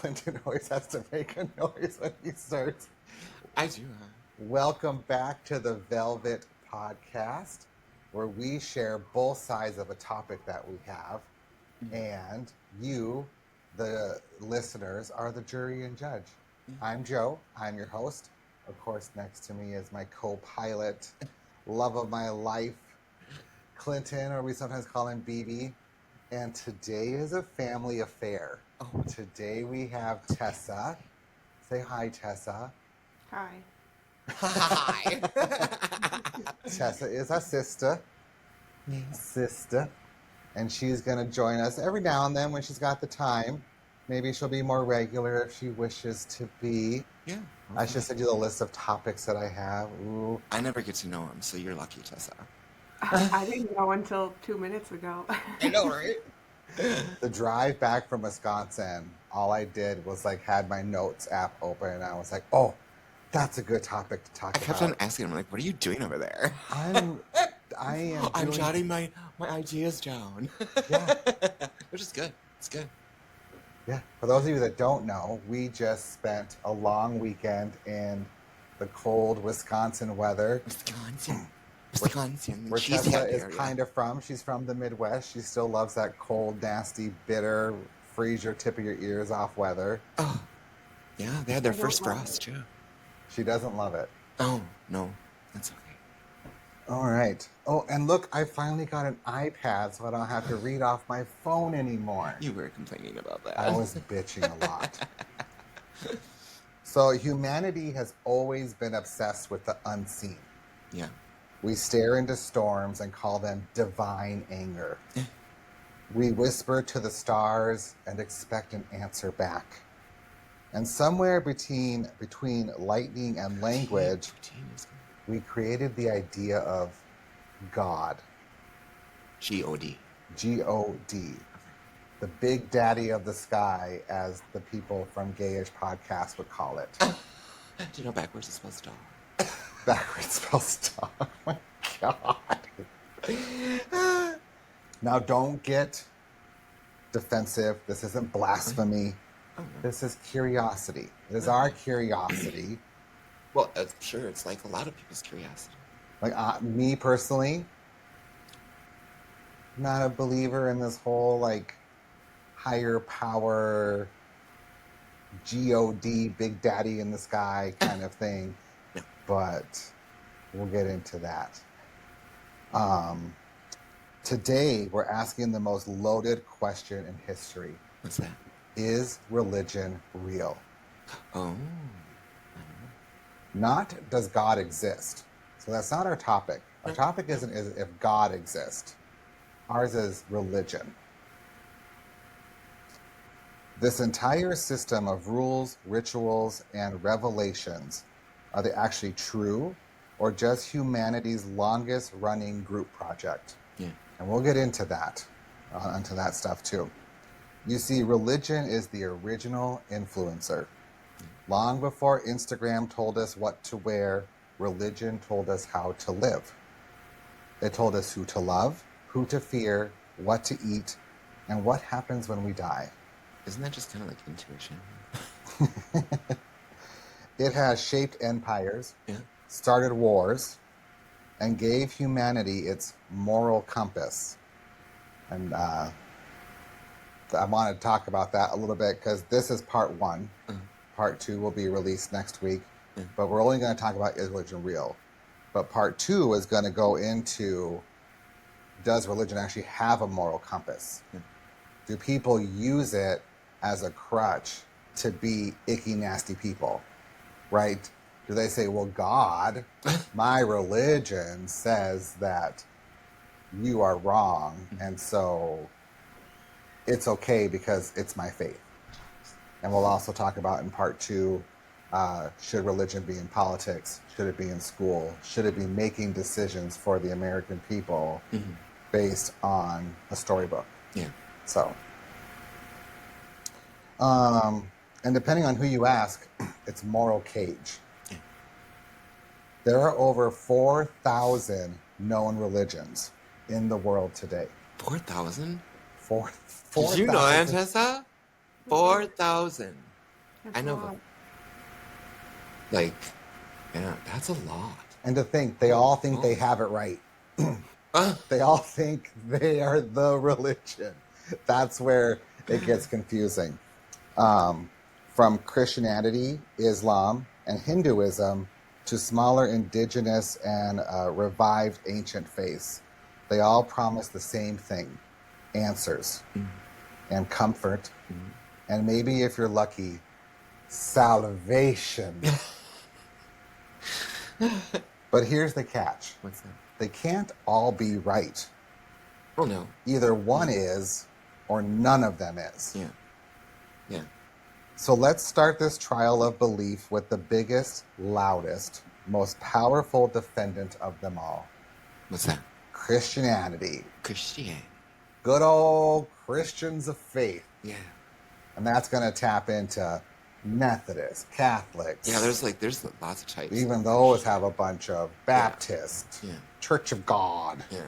Clinton always has to make a noise when he starts. I do. Welcome back to the Velvet Podcast, where we share both sides of a topic that we have, and you, the listeners, are the jury and judge. I'm Joe. I'm your host. Of course, next to me is my co-pilot, love of my life, Clinton, or we sometimes call him BB. And today is a family affair. Oh. Today we have Tessa. Say hi, Tessa. Hi. Hi. Tessa is a sister. Sister. And she's going to join us every now and then when she's got the time. Maybe she'll be more regular if she wishes to be. Yeah. Okay. I should send you the list of topics that I have. Ooh. I never get to know him, so you're lucky, Tessa. I didn't know until 2 minutes ago. I know, right? The drive back from Wisconsin, all I did was had my notes app open, and I was like, oh, that's a good topic to talk about. I kept on asking him, what are you doing over there? I'm jotting my ideas down. Yeah. Which is good. It's good. Yeah. For those of you that don't know, we just spent a long weekend in the cold Wisconsin weather. Wisconsin. Where Tessa is kind of from. She's from the Midwest. She still loves that cold, nasty, bitter, freeze your tip of your ears off weather. Oh, yeah, they had their first frost, too. She doesn't love it. Oh, no, that's okay. All right. Oh, and look, I finally got an iPad, so I don't have to read off my phone anymore. You were complaining about that. I was bitching a lot. So humanity has always been obsessed with the unseen. Yeah. We stare into storms and call them divine anger. We whisper to the stars and expect an answer back. And somewhere between lightning and language, we created the idea of God. G-O-D. G-O-D. The big daddy of the sky, as the people from Gayish Podcast would call it. Do you know backwards it spells star? Backwards spells star. Oh my God. Now don't get defensive. This isn't blasphemy. Oh, no. This is curiosity. It is our curiosity. Well, sure, it's like a lot of people's curiosity. Me personally, not a believer in this whole higher power, God, big daddy in the sky kind of thing. No. But we'll get into that. Today, we're asking the most loaded question in history. What's that? Is religion real? Oh. Not does God exist. So that's not our topic. Our topic isn't if God exists. Ours is religion. This entire system of rules, rituals, and revelations, are they actually true or just humanity's longest running group project? Yeah. And we'll get into that, onto that stuff too. You see, religion is the original influencer. Long before Instagram told us what to wear, religion told us how to live. It told us who to love, who to fear, what to eat, and what happens when we die. Isn't that just kind of like intuition? It has shaped empires, Yeah. started wars, and gave humanity its moral compass. And I want to talk about that a little bit because this is part one. Part two will be released next week. But we're only going to talk about is religion real. But part two is going to go into, does religion actually have a moral compass? Do people use it as a crutch to be icky, nasty people, right? Do they say, well, God, my religion says that you are wrong, and so it's okay because it's my faith. And we'll also talk about in part two, should religion be in politics? Should it be in school? Should it be making decisions for the American people based on a storybook? Yeah. So, and depending on who you ask, it's moral cage. Yeah. There are over 4,000 known religions in the world today. 4,000? 4, Did you know that, 4,000. Tessa? 4,000. It's I a know, lot. like, yeah, that's a lot. And to think, they all think they Oh. have it right. Ah, They all think they are the religion. That's where it gets confusing. From Christianity, Islam, and Hinduism to smaller indigenous and revived ancient faiths, they all promise the same thing: answers and comfort, and maybe if you're lucky, salvation. But here's the catch: what's that? they can't all be right. Oh no. Either one is, or none of them is. Yeah. Yeah. So let's start this trial of belief with the biggest, loudest, most powerful defendant of them all: What's that? Christianity. Christianity. Good old Christians of faith. Yeah. And that's going to tap into Methodists, Catholics. Yeah, there's lots of types. Even of those have a bunch of Baptist, Yeah. Church of God. Yeah.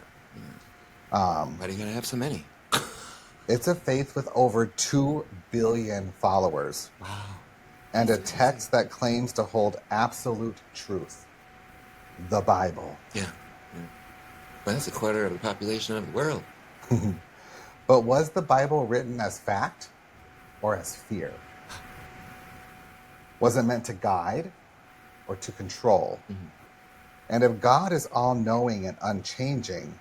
Why do you gotta have so many? It's a faith with over 2 billion followers. Wow. And a That's text that claims to hold absolute truth: the Bible. Yeah. Well, that's a quarter of the population of the world. But was the Bible written as fact or as fear? Was it meant to guide or to control? And if God is all-knowing and unchanging,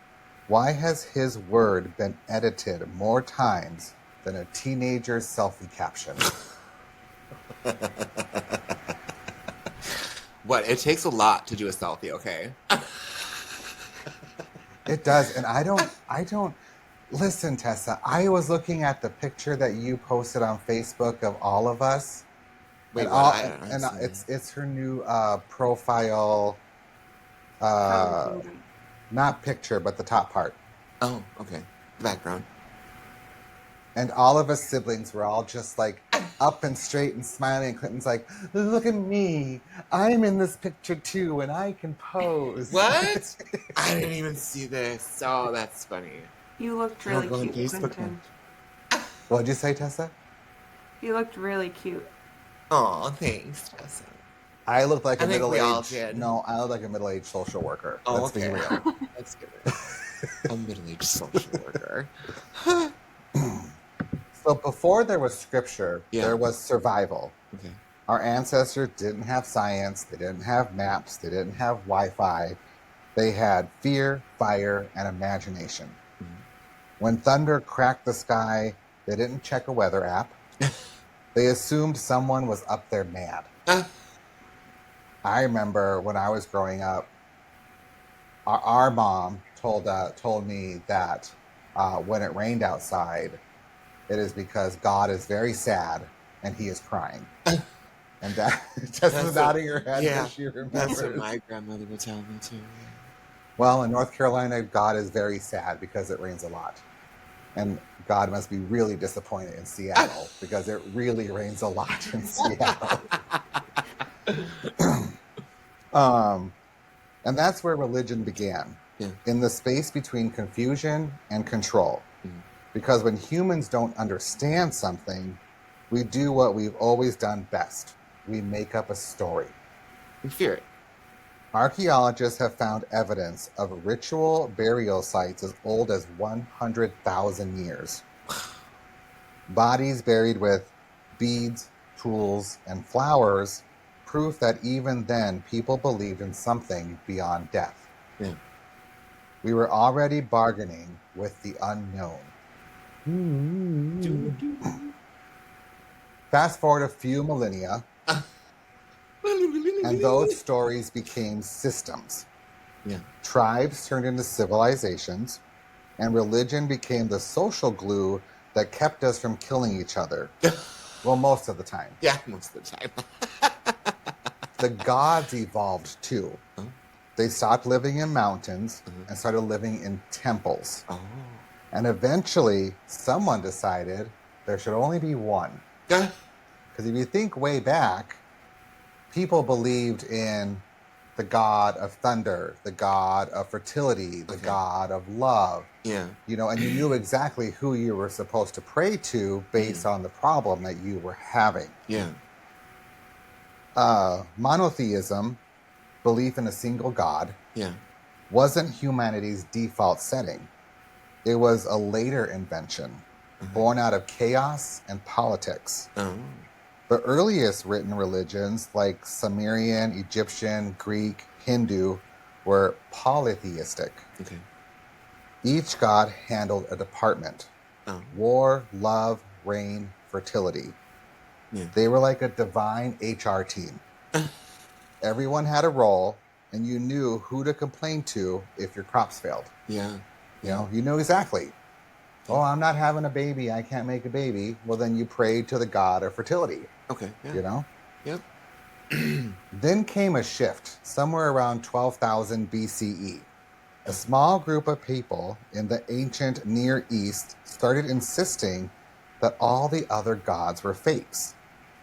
why has his word been edited more times than a teenager's selfie caption? What? It takes a lot to do a selfie, okay? It does. And I don't listen, Tessa. I was looking at the picture that you posted on Facebook of all of us. Wait, And what? all, I don't and understand. it's her new profile, Condescending. not picture, but the top part. Oh, okay. The background. And all of us siblings were all just like up and straight and smiling. And Clinton's like, "Look at me. I'm in this picture too, and I can pose." What? I didn't even see this. Oh, that's funny. You looked I don't really go on cute, Facebook Clinton. What'd you say, Tessa? You looked really cute. Oh, thanks, Tessa. I look like I a think we all middle-aged. did. No, I look like a middle-aged social worker. Oh, Let's be okay. real. That's good. A middle-aged social worker. So before there was scripture, Yeah. there was survival. Okay. Our ancestors didn't have science. They didn't have maps. They didn't have Wi-Fi. They had fear, fire, and imagination. When thunder cracked the sky, they didn't check a weather app. They assumed someone was up there mad. I remember when I was growing up, our mom told me that when it rained outside, it is because God is very sad and he is crying. And that just nodding her head yeah, because she remembers. That's what my grandmother would tell me too. Well, in North Carolina, God is very sad because it rains a lot. And God must be really disappointed in Seattle because it really rains a lot in Seattle. And that's where religion began, in the space between confusion and control. Because when humans don't understand something, we do what we've always done best. We make up a story. We fear it. Archaeologists have found evidence of ritual burial sites as old as 100,000 years. Bodies buried with beads, tools, and flowers, proof that even then people believed in something beyond death. Yeah. We were already bargaining with the unknown. Fast forward a few millennia, and those stories became systems. Yeah. Tribes turned into civilizations, and religion became the social glue that kept us from killing each other. Well, most of the time. Yeah, most of the time. The gods evolved too. Oh. They stopped living in mountains and started living in temples. Oh. And eventually, someone decided there should only be one. Yeah. Because if you think way back, people believed in the god of thunder, the god of fertility, the god of love. Yeah. You know, and you knew exactly who you were supposed to pray to based on the problem that you were having. Yeah. Monotheism, belief in a single God, Yeah. wasn't humanity's default setting. It was a later invention, born out of chaos and politics. Oh. The earliest written religions, like Sumerian, Egyptian, Greek, Hindu, were polytheistic. Okay. Each god handled a department: Oh. war, love, rain, fertility. Yeah. They were like a divine HR team. Everyone had a role, and you knew who to complain to if your crops failed. Yeah. You knew exactly. Oh, I'm not having a baby. I can't make a baby. Well, then you prayed to the god of fertility. Okay. Yeah. You know? Yep. Then came a shift somewhere around 12,000 BCE. A small group of people in the ancient Near East started insisting that all the other gods were fakes,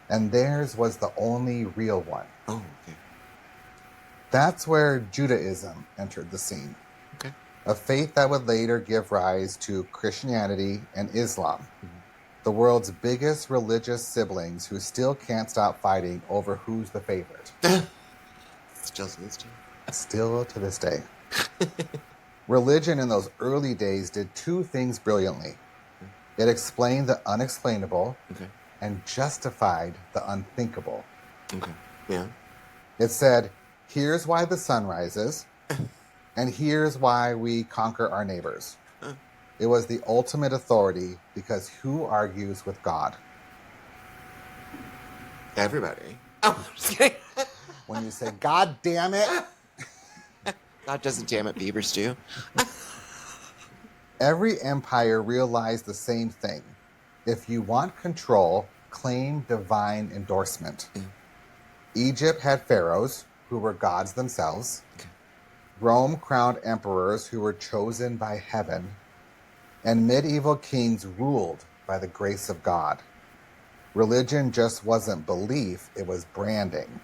and theirs was the only real one. Oh, okay. That's where Judaism entered the scene, Okay. a faith that would later give rise to Christianity and Islam, the world's biggest religious siblings who still can't stop fighting over who's the favorite. Still to this day. Still to this day. Religion in those early days did two things brilliantly. It explained the unexplainable Okay. and justified the unthinkable. Okay. Yeah. It said, here's why the sun rises, and here's why we conquer our neighbors. It was the ultimate authority because who argues with God? Everybody. Oh, I'm just kidding. When you say, God damn it, God doesn't damn it, beavers do. every empire realized the same thing. If you want control, claim divine endorsement. Egypt had pharaohs, who were gods themselves. Rome crowned emperors who were chosen by heaven. And medieval kings ruled by the grace of God. Religion just wasn't belief, it was branding.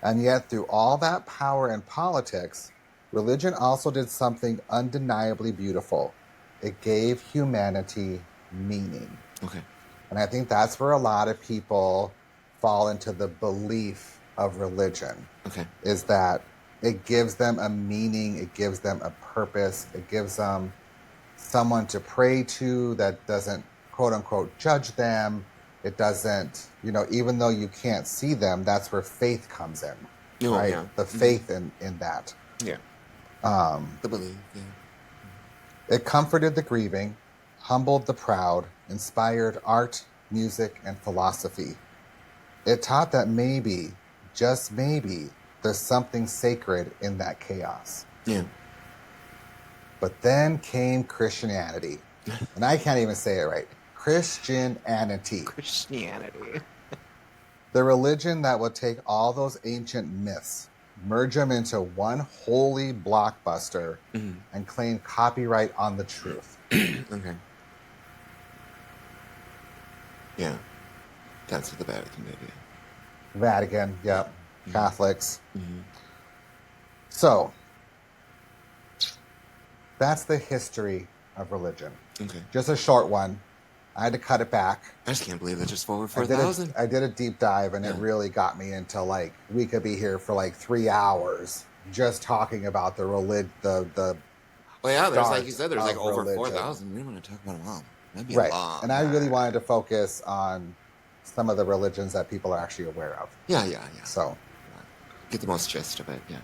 And yet, through all that power and politics, religion also did something undeniably beautiful. It gave humanity meaning. Okay. And I think that's where a lot of people fall into the belief of religion. Okay. Is that it gives them a meaning, it gives them a purpose, it gives them someone to pray to that doesn't, quote unquote, judge them. It doesn't, even though you can't see them, that's where faith comes in. Oh, right? yeah. The faith in that. Yeah. The belief, yeah. It comforted the grieving, humbled the proud, inspired art, music, and philosophy. It taught that maybe, just maybe, there's something sacred in that chaos. Yeah. But then came Christianity. And I can't even say it right. Christianity. Christianity. The religion that would take all those ancient myths, merge them into one holy blockbuster, and claim copyright on the truth. Okay. Yeah. That's what the Vatican did, yeah. Vatican, yep. Catholics. So, that's the history of religion. Okay. Just a short one. I had to cut it back. I just can't believe that just forward I 4,000. did a deep dive, and it Yeah. really got me into we could be here for 3 hours just talking about the Well, yeah, there's start like you said, there's of over religion. 4,000. We want to talk about them all. That'd be right. long. And I really wanted to focus on some of the religions that people are actually aware of. Yeah. So Get the most gist of it, yeah.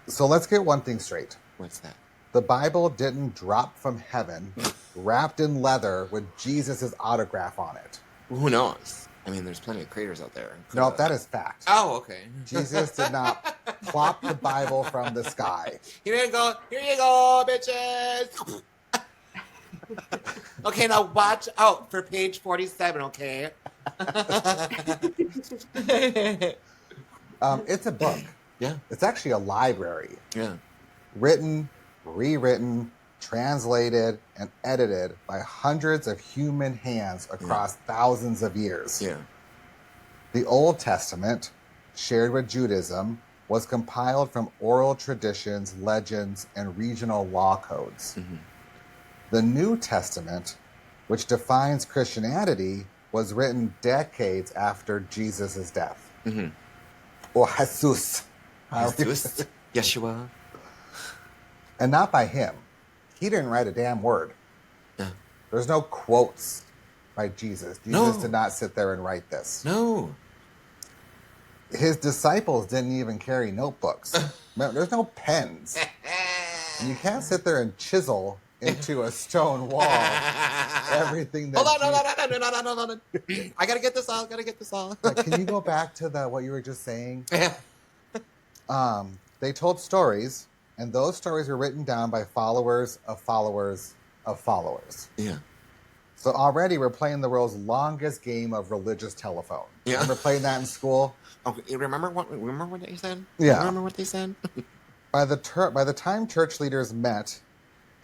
So let's get one thing straight. What's that? The Bible didn't drop from heaven, wrapped in leather with Jesus' autograph on it. Who knows? I mean, there's plenty of creators out there. No, that is fact. Oh, okay. Jesus did not plop the Bible from the sky. He didn't go, here you go, bitches. Okay, now watch out for page 47, okay? It's a book. Yeah. It's actually a library. Yeah. Written, rewritten, translated, and edited by hundreds of human hands across thousands of years. Yeah. The Old Testament, shared with Judaism, was compiled from oral traditions, legends, and regional law codes. The New Testament, which defines Christianity, was written decades after Jesus' death. or Jesus. Jesus, Yeshua. And not by him. He didn't write a damn word. Yeah. There's no quotes by Jesus. Jesus did not sit there and write this. No. His disciples didn't even carry notebooks. There's no pens. And you can't sit there and chisel into a stone wall everything that Hold on. I gotta get this all. Like, can you go back to what you were just saying? Yeah. They told stories, and those stories were written down by followers of followers of followers. Yeah. So already we're playing the world's longest game of religious telephone. Yeah. Remember playing that in school? Okay, you remember what they said? Yeah. Remember what they said? By the time church leaders met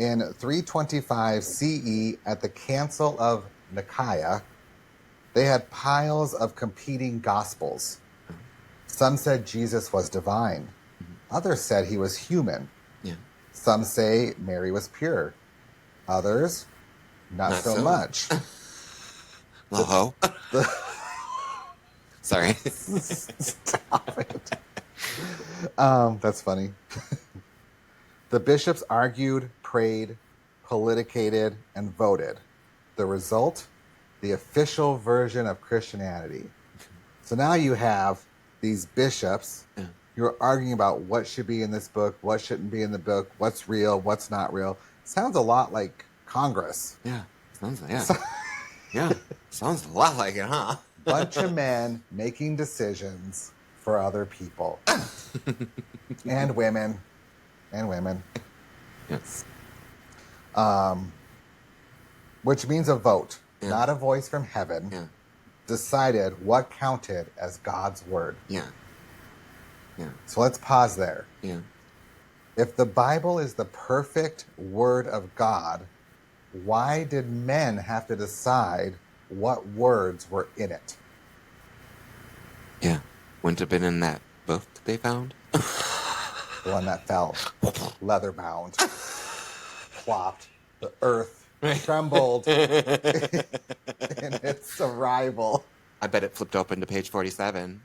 in 325 CE at the Council of Nicaea, they had piles of competing gospels. Some said Jesus was divine. Others said he was human. Yeah. Some say Mary was pure. Others, not so much. Loho. Sorry. Stop it. That's funny. The bishops argued, prayed, politicated, and voted. The result? The official version of Christianity. So now you have these bishops who are arguing about what should be in this book, what shouldn't be in the book, what's real, what's not real. Sounds a lot like Congress. Yeah. Sounds a lot like it, huh? Bunch of men making decisions for other people. And women. Yes. Which means a vote, not a voice from heaven, decided what counted as God's word. Yeah. So let's pause there. Yeah. If the Bible is the perfect word of God, why did men have to decide what words were in it? Yeah. Wouldn't have been in that book they found? The one that fell, leather bound, plopped, the earth trembled in its arrival. I bet it flipped open to page 47.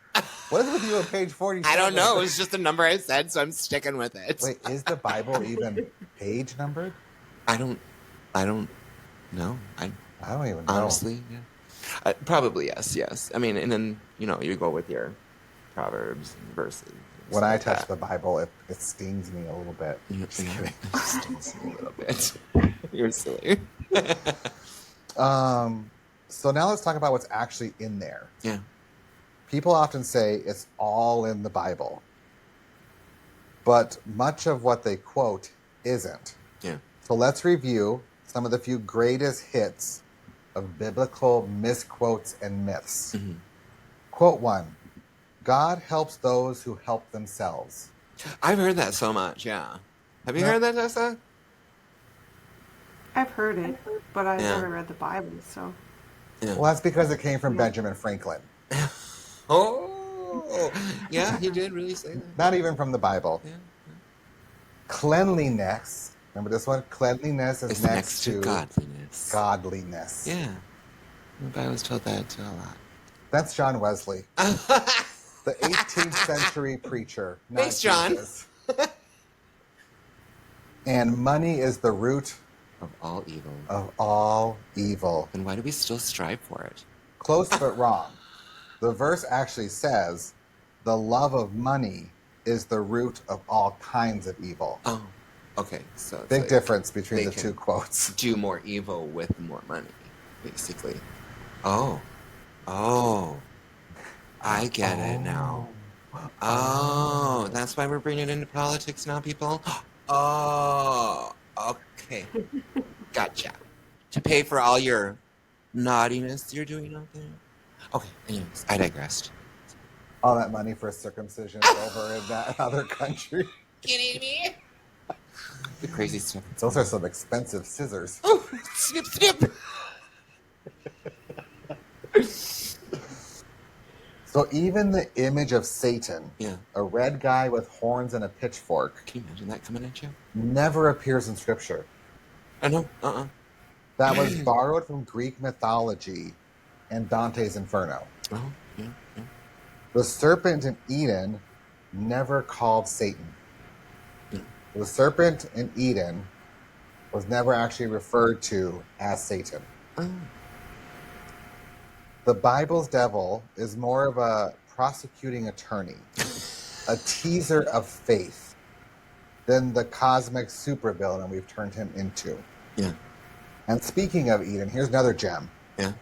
What is with you on page 47? I don't know. It was just a number I said, so I'm sticking with it. Wait, is the Bible even page numbered? I don't know. I don't even know. Honestly, yeah. Probably yes. I mean, and then, you go with your Proverbs and verses. When I touch the Bible, it stings me a little bit. Just kidding. It stings me a little bit. You're silly. So now let's talk about what's actually in there. Yeah. People often say it's all in the Bible, but much of what they quote isn't. Yeah. So let's review some of the few greatest hits of biblical misquotes and myths. Mm-hmm. Quote 1, God helps those who help themselves. I've heard that so much, yeah. Have you heard that, Tessa? I've heard it, but I've never read the Bible, so. Yeah. Well, that's because it came from Benjamin Franklin. Oh, yeah, he did really say that. Not even from the Bible. Yeah. Cleanliness. Remember this one? Cleanliness is It's next to godliness. godliness. Yeah. I was told that too a lot. That's John Wesley, the 18th century preacher. Thanks, John. Jesus. And money is the root Of all evil. of all evil. Then why do we still strive for it? Close but wrong. The verse actually says, the love of money is the root of all kinds of evil. Oh, okay. So it's Big difference between they the two quotes. do more evil with more money, basically. Oh, I get it now. Oh, that's why we're bringing it into politics now, people? Oh, okay. Gotcha. To pay for all your naughtiness you're doing out there? Okay, anyways, I digressed. All that money for circumcision over in that other country. Kidding me? The crazy stuff. Those are some expensive scissors. Oh, snip, snip. So even the image of Satan, a red guy with horns and a pitchfork, Can you imagine that coming at you? never appears in Scripture. I know. That was borrowed from Greek mythology and Dante's Inferno. Oh, yeah. The serpent in Eden never called Satan. The serpent in Eden was never actually referred to as Satan. Oh. The Bible's devil is more of a prosecuting attorney, a teaser of faith, than the cosmic supervillain we've turned him into. Yeah. And speaking of Eden, here's another gem. Yeah.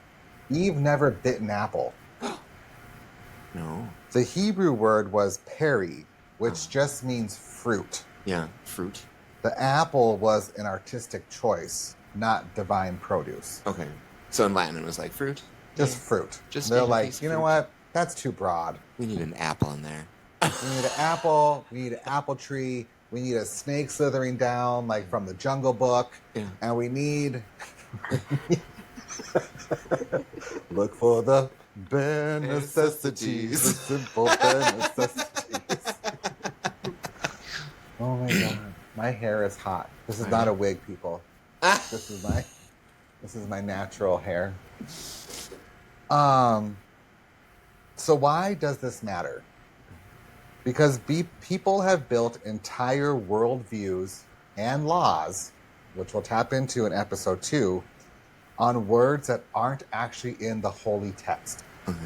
Eve never bit an apple. No. The Hebrew word was peri, which just means fruit. Yeah, fruit. The apple was an artistic choice, not divine produce. Okay. So in Latin it was like fruit? Just fruit. Just They're need a like, piece of you know fruit. what? That's too broad. We need an apple in there. We need an apple. We need an apple tree. We need a snake slithering down, like from the Jungle Book. Yeah. And we need... Look for the bare necessities, the simple bare necessities. Oh my god, my hair is hot. This is not a wig, people. This is my natural hair. So why does this matter? Because people have built entire worldviews and laws, which we'll tap into in episode 2, on words that aren't actually in the holy text. Okay.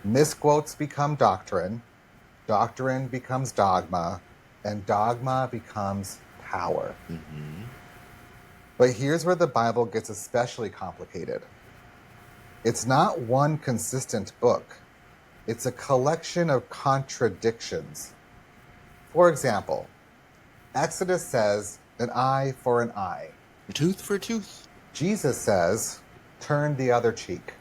Misquotes become doctrine, doctrine becomes dogma, and dogma becomes power. Mm-hmm. But here's where the Bible gets especially complicated. It's not one consistent book. It's a collection of contradictions. For example, Exodus says, an eye for an eye. A tooth for a tooth. Jesus says, turn the other cheek.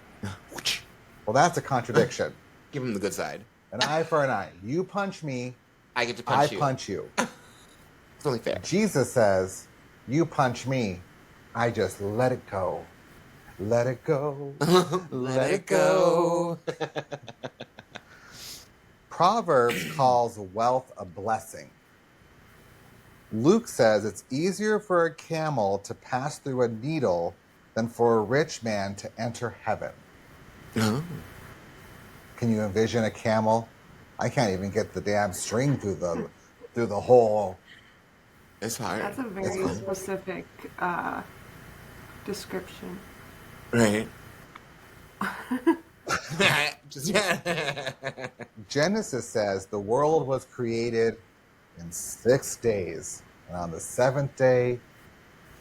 Well, that's a contradiction. Give him the good side. An eye for an eye. You punch me, I get to punch you. I punch you. It's only fair. Jesus says, you punch me, I just let it go. Let it go. Let it go. Proverbs calls wealth a blessing. Luke says it's easier for a camel to pass through a needle than for a rich man to enter heaven. Oh. Can you envision a camel? I can't even get the damn string through the hole. It's hard. That's a very specific description. Right. Genesis says the world was created in 6 days, and on the 7th day,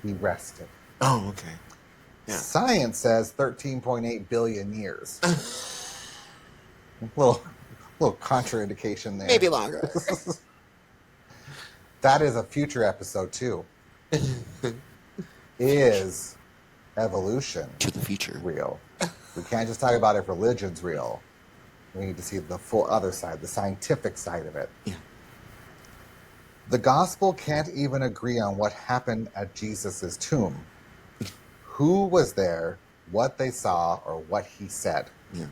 he rested. Oh, okay. Yeah. Science says 13.8 billion years. little contraindication there. Maybe longer. That is a future episode too. Is evolution To the future. real? We can't just talk about if religion's real. We need to see the full other side, the scientific side of it. Yeah. The gospel can't even agree on what happened at Jesus' tomb. Who was there, what they saw, or what he said. Yeah.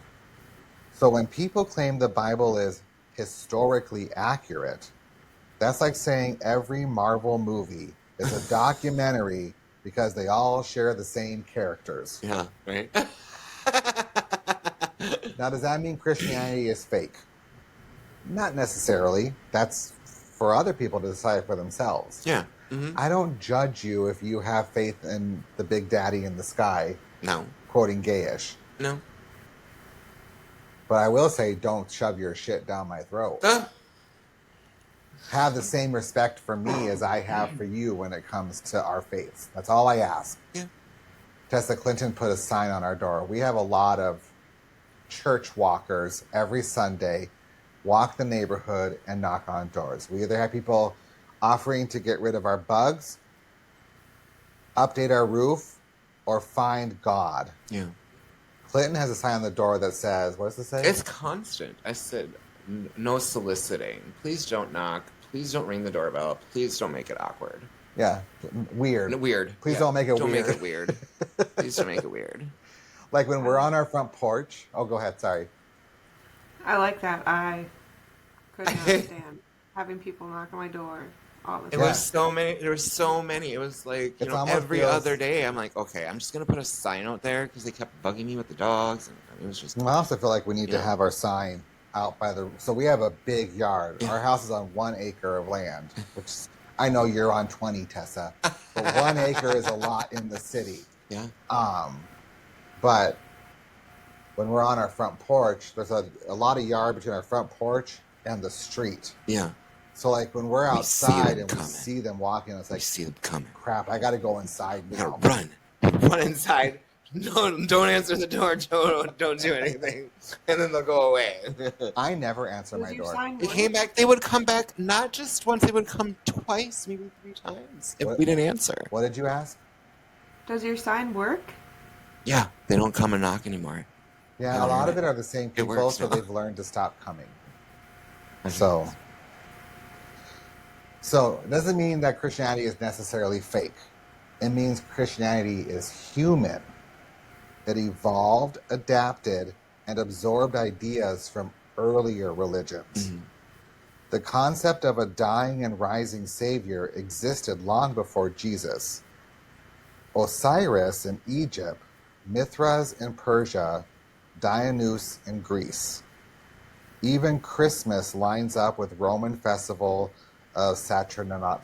So when people claim the Bible is historically accurate, that's like saying every Marvel movie is a documentary because they all share the same characters. Yeah. Right. Now, does that mean Christianity is fake? Not necessarily. That's for other people to decide for themselves. Yeah. Mm-hmm. I don't judge you if you have faith in the big daddy in the sky, No. quoting gayish. No. But I will say, don't shove your shit down my throat. Have the same respect for me as I have for you when it comes to our faiths. That's all I ask. Yeah. Tessa Clinton put a sign on our door. We have a lot of church walkers every Sunday, walk the neighborhood and knock on doors. We either have people offering to get rid of our bugs, update our roof, or find God. Yeah. Clinton has a sign on the door that says, what does it say? It's constant. I said, no soliciting. Please don't knock. Please don't ring the doorbell. Please don't make it awkward. Yeah, weird. Weird. Please don't make it Don't weird. make it weird. Please don't make it weird. Like when we're on our front porch. Oh, go ahead. Sorry. I like that. I could not stand having people knock on my door all the It time. was so many. There were so many. It was like, It's almost every feels- other day. I'm like, okay, I'm just gonna put a sign out there because they kept bugging me with the dogs, and it was just. I also feel like we need to Yeah. have our sign out by so we have a big yard. Yeah. Our house is on 1 acre of land, which I know you're on 20, Tessa, but 1 acre is a lot in the city. Yeah. But when we're on our front porch, there's a lot of yard between our front porch and the street. Yeah. So like when we're We see outside them and we coming. see them walking, it's We like, see them coming. crap, I got to go inside You now. gotta run. Run inside. No, don't answer the door. Don't do anything. And then they'll go away. I never answer Does my your door. sign They work? came back. They would come back not just once. They would come twice, maybe 3 times if we didn't answer. What did you ask? Does your sign work? Yeah, they don't come and knock anymore. Yeah, a lot of it are the same people, works so now. they've learned to stop coming. Okay. So it doesn't mean that Christianity is necessarily fake. It means Christianity is human. It evolved, adapted, and absorbed ideas from earlier religions. Mhm. The concept of a dying and rising Savior existed long before Jesus. Osiris in Egypt, Mithras in Persia, Dionys in Greece. Even Christmas lines up with Roman festival of Saturnalia.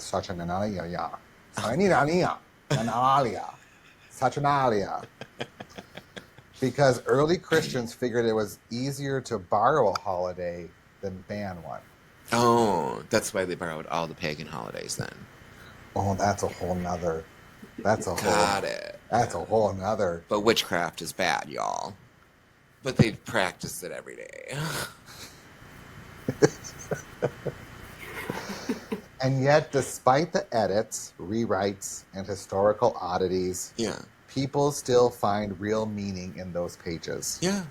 Because early Christians figured it was easier to borrow a holiday than ban one. Oh, that's why they borrowed all the pagan holidays then. Oh, that's a whole nother. That's a Got it. That's a whole nother. But witchcraft is bad, y'all. But they practice it every day. And yet, despite the edits, rewrites, and historical oddities, Yeah. people still find real meaning in those pages. Yeah.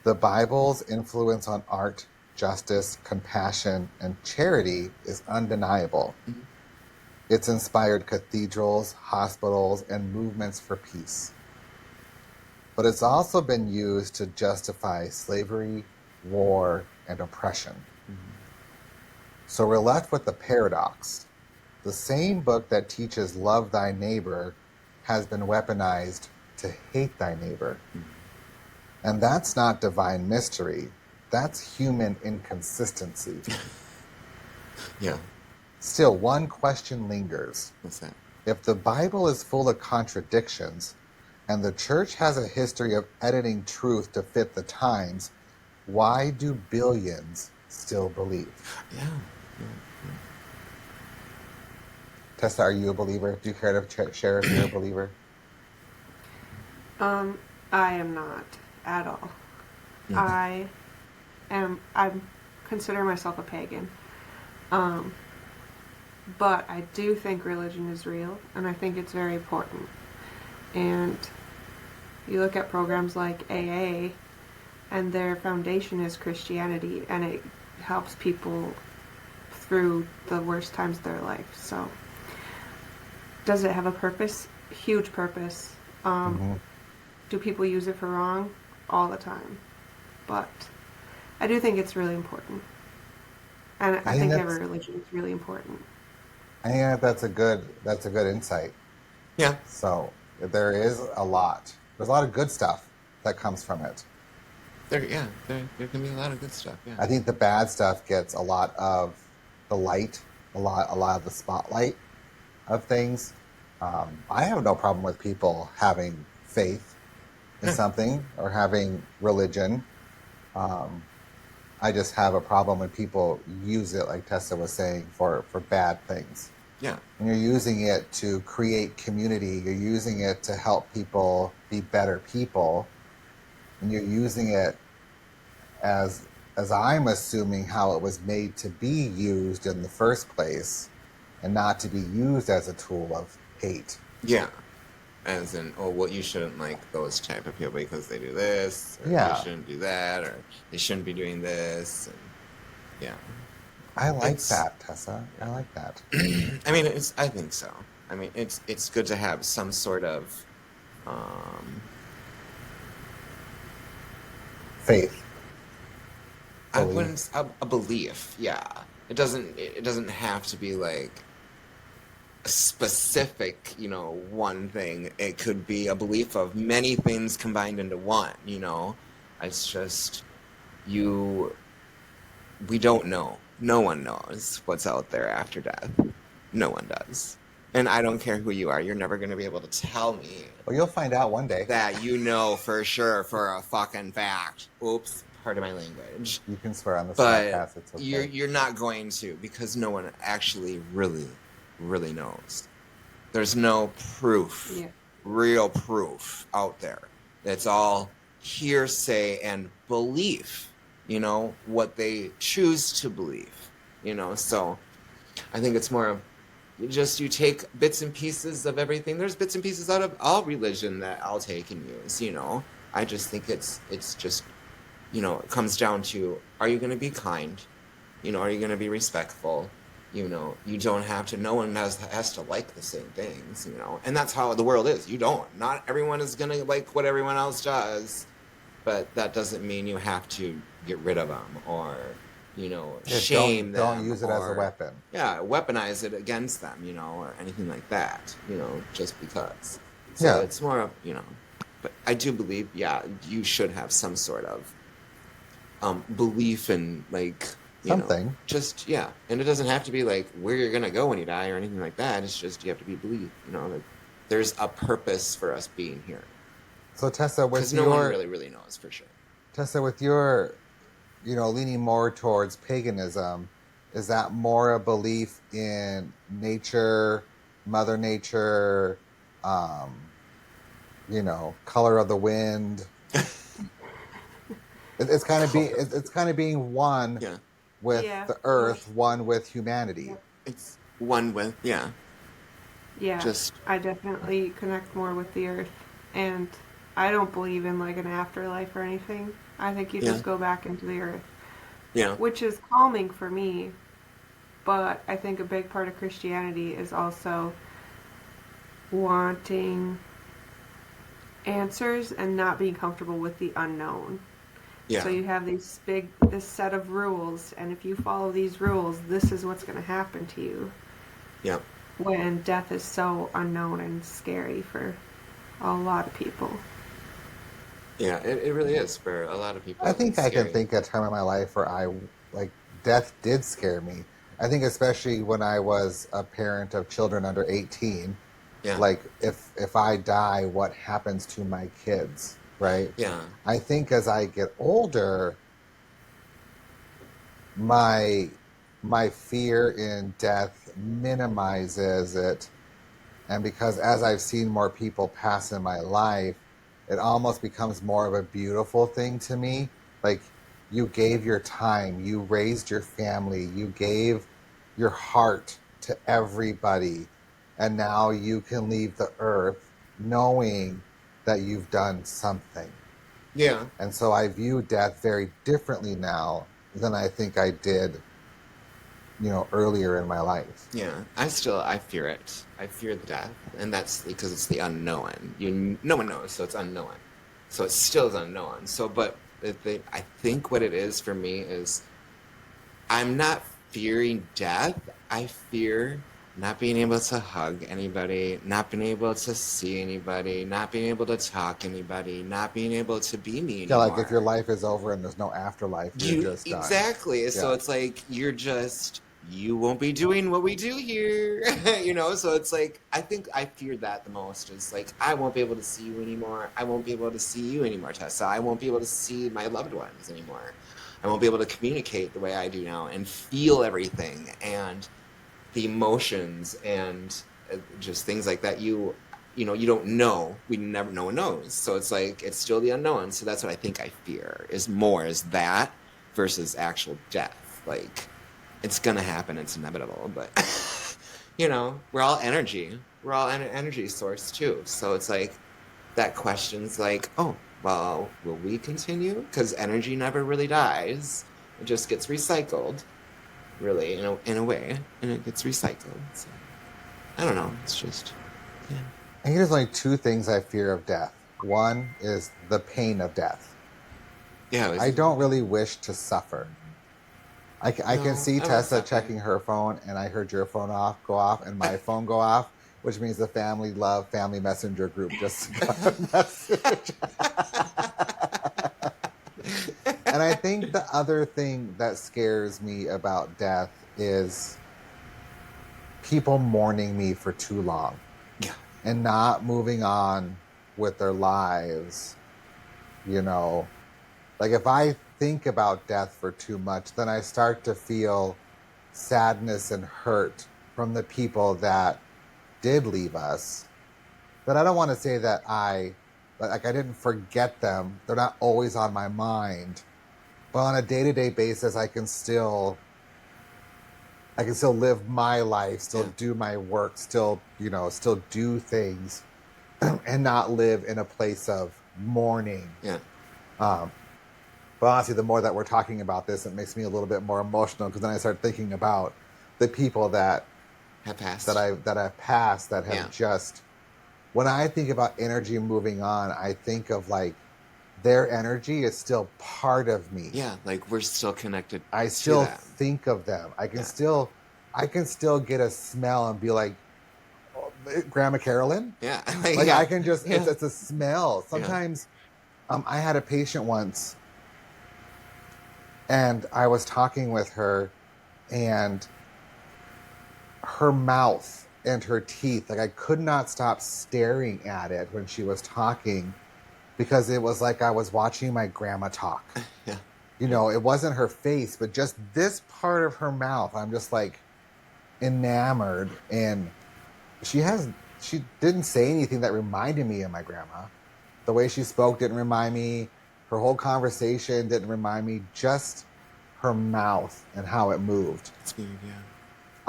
The Bible's influence on art, justice, compassion, and charity is undeniable. Mhm. It's inspired cathedrals, hospitals, and movements for peace. But it's also been used to justify slavery, war, and oppression. So we're left with the paradox. The same book that teaches love thy neighbor has been weaponized to hate thy neighbor. And that's not divine mystery. That's human inconsistency. Yeah. Still, one question lingers. What's that? If the Bible is full of contradictions, and the church has a history of editing truth to fit the times, why do billions still believe? Yeah. Tessa, are you a believer? Do you care to share if you're a believer? I am not at all. Mhm. I consider myself a pagan. But I do think religion is real, and I think it's very important. And you look at programs like AA, and their foundation is Christianity, and it helps people through the worst times of their life. So, does it have a purpose? Huge purpose. Do people use it for wrong? All the time. But I do think it's really important. And I think every religion is really important. I think that's a good insight. Yeah. So there is a lot. There's a lot of good stuff that comes from it. There can be a lot of good stuff. Yeah. I think the bad stuff gets a lot of the light, a lot of the spotlight of things. I have no problem with people having faith in something or having religion. I just have a problem when people use it, like Tessa was saying, for bad things. Yeah. And you're using it to create community. You're using it to help people be better people. And you're using it as I'm assuming how it was made to be used in the first place, and not to be used as a tool of hate. Yeah. As in, oh, well, you shouldn't like those type of people because they do this, or Yeah. you shouldn't do that, or they shouldn't be doing this. And, yeah. I like that, Tessa. I like that. I mean, I think so. I mean, it's good to have some sort of Faith. I Belief. wouldn't a belief. Yeah, it doesn't have to be like a specific, one thing. It could be a belief of many things combined into one. It's just you we don't know. No one knows what's out there after death. No one does. And I don't care who you are. You're never going to be able to tell me Well, you'll find out one day. that you know for sure for a fucking fact. Oops, pardon my language. You can swear on this But podcast. It's okay. you're not going to, because no one actually really knows. There's no proof, real proof out there. It's all hearsay and belief, you know, what they choose to believe, you know. So I think it's more of you take bits and pieces of everything. There's bits and pieces out of all religion that I'll take and use, you know. I just think it's just, you know, it comes down to, are you going to be kind? You know, are you going to be respectful? You know, you don't have to, no one has to like the same things, you know. And that's how the world is. You don't. Not everyone is going to like what everyone else does. But that doesn't mean you have to get rid of them or, you know, shame them. Don't use it as a weapon. Yeah, weaponize it against them, you know, or anything like that, you know, just because. So it's more of, you know, but I do believe, you should have some sort of belief in, like, you something. know, just, and it doesn't have to be like where you're going to go when you die or anything like that. It's just, you have to be believed, you know, like there's a purpose for us being here. So Tessa, with no one really knows for sure. Tessa, with your, you know, leaning more towards paganism, is that more a belief in nature, Mother Nature, you know, color of the wind? It's kind of being one with the earth, one with humanity. It's one with Yeah, I definitely connect more with the earth, and I don't believe in like an afterlife or anything. I think you just go back into the earth. Yeah. Which is calming for me, but I think a big part of Christianity is also wanting answers and not being comfortable with the unknown. Yeah. So you have this set of rules, and if you follow these rules, this is what's going to happen to you. Yeah. When death is so unknown and scary for a lot of people. Yeah, it really is for a lot of people. I think I can think of a time in my life where death did scare me. I think especially when I was a parent of children under 18. Yeah. Like if I die, what happens to my kids, right? Yeah. I think as I get older, my fear in death minimizes it. And because as I've seen more people pass in my life, it almost becomes more of a beautiful thing to me. Like, you gave your time, you raised your family, you gave your heart to everybody, and now you can leave the earth knowing that you've done something. Yeah. And so I view death very differently now than I think I did, you know, earlier in my life. Yeah, I fear it. I fear the death, and that's because it's the unknown. No one knows, so it's unknown. So it still is unknown. So, but I think what it is for me is, I'm not fearing death. I fear not being able to hug anybody, not being able to see anybody, not being able to talk to anybody, not being able to be me anymore. Yeah, like if your life is over and there's no afterlife, you're just done. Exactly. Yeah. So it's like you won't be doing what we do here, you know? So it's like, I think I feared that the most, is like, I won't be able to see you anymore. I won't be able to see you anymore, Tessa. I won't be able to see my loved ones anymore. I won't be able to communicate the way I do now and feel everything and the emotions and just things like that. You know, you don't know. No one knows. So it's like, it's still the unknown. So that's what I think I fear is that versus actual death. Like, it's gonna happen. It's inevitable. But you know, we're all energy. We're all an energy source too. So it's like, that question's like, oh, well, will we continue? Because energy never really dies. It just gets recycled, really, in a way, and it gets recycled. So I don't know. It's just, yeah. I think there's only two things I fear of death. One is the pain of death. Yeah. I don't really wish to suffer. I can see Tessa checking her phone, and I heard your phone go off, and my phone go off, which means the family messenger group just got a message. And I think the other thing that scares me about death is people mourning me for too long. Yeah. And not moving on with their lives, you know. Like if I think about death for too much, then I start to feel sadness and hurt from the people that did leave us. But I don't want to say that I didn't forget them. They're not always on my mind. But on a day-to-day basis, I can still live my life, still do my work, still do things and not live in a place of mourning. Yeah. But honestly, the more that we're talking about this, it makes me a little bit more emotional because then I start thinking about the people that Have passed. that I've passed that have just. When I think about energy moving on, I think of like their energy is still part of me. Yeah, like we're still connected. I still to them. think of them. I can still get a smell and be like, oh, Grandma Carolyn. Yeah, like I can just it's a smell. Sometimes, Yeah. I had a patient once, and I was talking with her, and her mouth and her teeth, like I could not stop staring at it when she was talking, because it was like I was watching my grandma talk. Yeah. You know, it wasn't her face, but just this part of her mouth. I'm just like enamored. And she didn't say anything that reminded me of my grandma. The way she spoke didn't remind me. Her whole conversation didn't remind me. Just her mouth and how it moved. It's weird, yeah.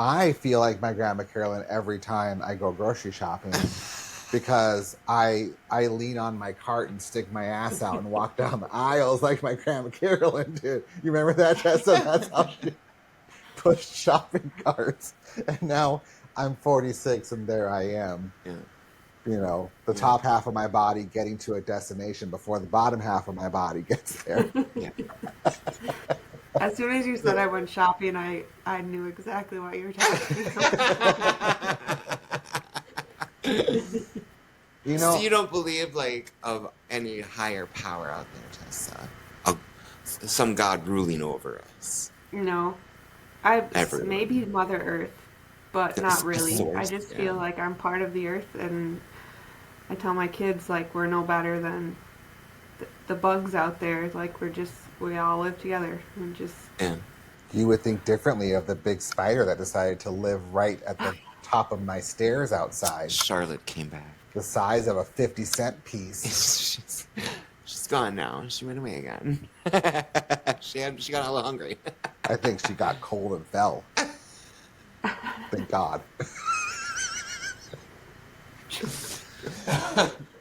I feel like my grandma Carolyn every time I go grocery shopping. Because I lean on my cart and stick my ass out and walk down the aisles like my grandma Carolyn did. You remember that, Tessa? That's how she pushed shopping carts. And now I'm 46 and there I am. Yeah. You know, the top half of my body getting to a destination before the bottom half of my body gets there. Yeah. As soon as you said I went shopping, I knew exactly what you were talking about. So you don't believe like of any higher power out there, Tessa? Some God ruling over us? No. Everyone. Maybe Mother Earth, but not really. Source, I just feel like I'm part of the Earth, and I tell my kids like we're no better than the bugs out there. Like we all live together. And just You would think differently of the big spider that decided to live right at the top of my stairs outside. Charlotte came back. The size of a 50-cent piece. She's gone now. She went away again. She got a little hungry. I think she got cold and fell. Thank God.